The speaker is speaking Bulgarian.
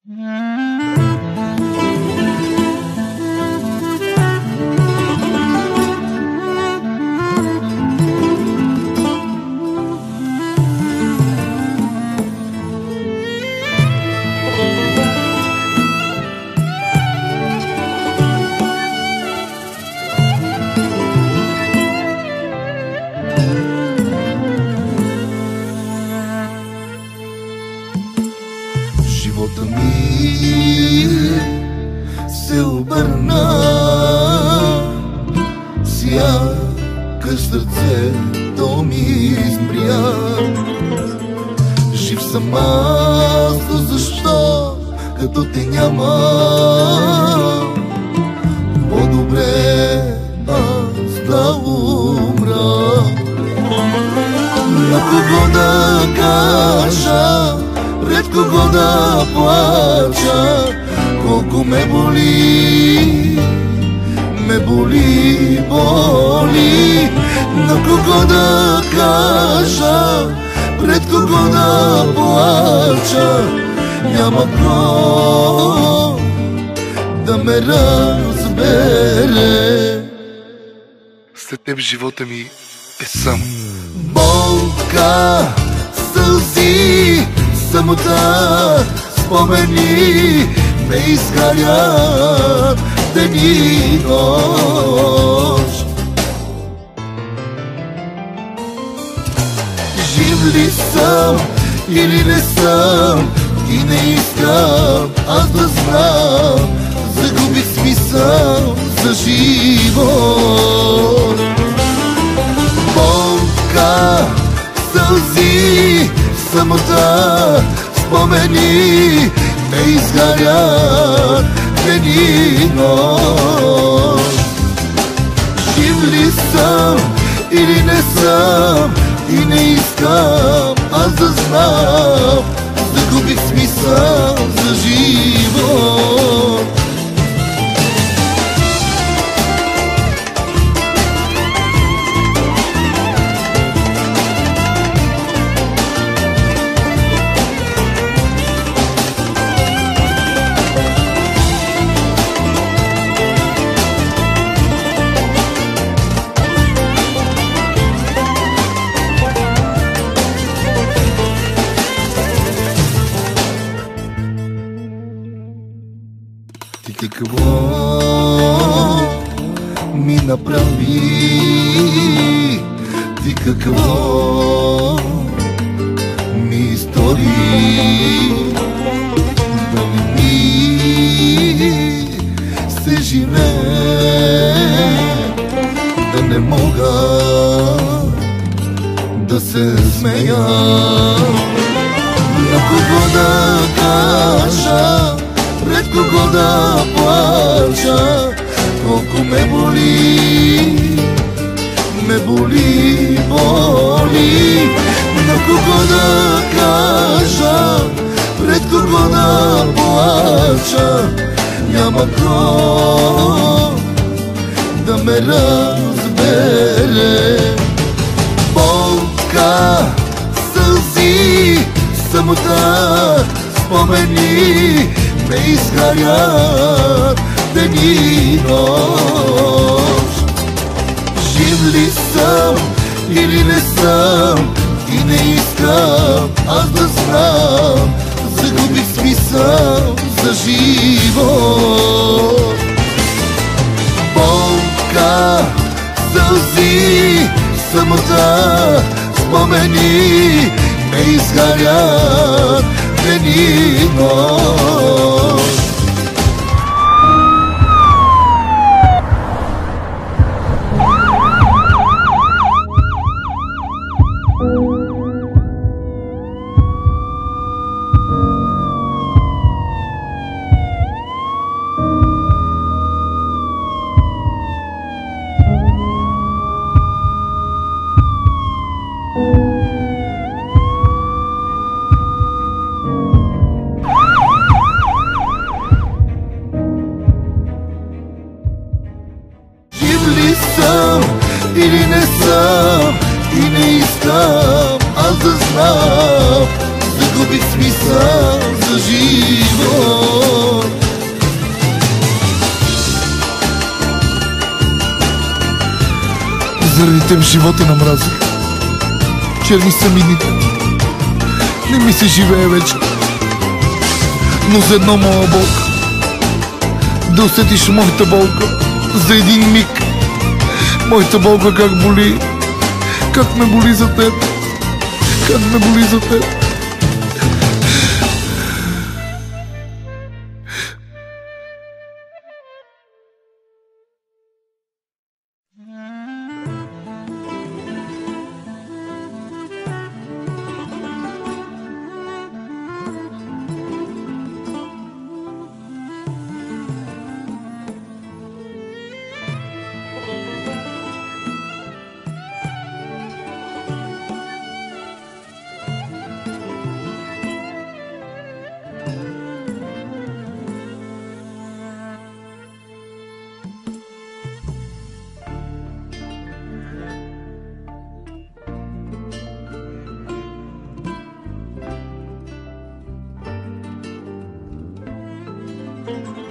Живота ми се обърна, сякаш сърцето ми измря. Жив съм аз, но защо като те няма? По-добре аз да умра. На кого да кажа, пред кого да плача, колко ме боли, боли. На кого да кажа, пред кого да плача, няма кой да ме разбере. След теб живота ми е само болка, сълзи, самота, спомени ме изгарят ден и нощ. Жив ли съм или не съм, и не искам аз да знам. Загубих смисъл за живот. Болка, сълзи, самота, спомени ме изгарят ден и нощ. Жив ли съм или не съм, и не искам аз да знам. Загубих смисъл за живот. Ти какво ми направи, ти какво ми изтори, да не ми се живее, да не мога да се смея. На кого да кажа, пред кого да плача, колко ме боли, боли. На кого да кажа, пред кого да плача, няма кой да ме разбере. Болка, сълзи, самота, спомени ме изгарят ден и нощ. Жив ли съм или не съм, и не искам аз да знам. Загубих смисъл за живот. Болка, сълзи, самота, спомени ме изгарят ден и нощ. Заради теб живота намразих. Черни са мините. Не ми се живее вече. Но за едно, моя Бог, да усетиш моята болка за един миг. Моята болка как боли. Как ме боли за теб. Как ме боли за теб. Thank you.